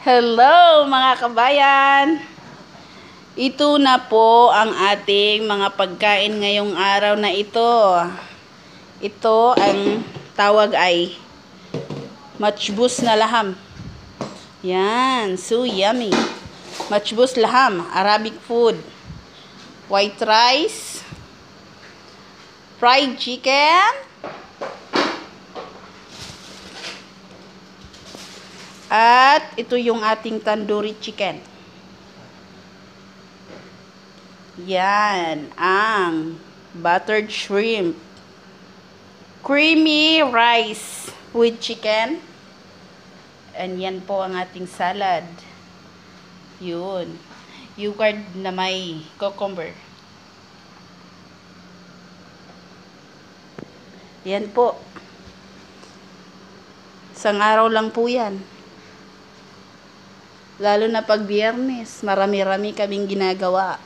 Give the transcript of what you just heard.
Hello mga kabayan! Ito na po ang ating mga pagkain ngayong araw na ito. Ito ang tawag ay matchbus na laham. Yan, so yummy. Matchbus laham, Arabic food. White rice, fried chicken, at ito yung ating tandoori chicken. Yan, ang buttered shrimp. Creamy rice with chicken. And yan po ang ating salad. Yun. Yogurt na may cucumber. Yan po. Isang araw lang po yan. Lalo na pag Biyernes, marami-rami kaming ginagawa.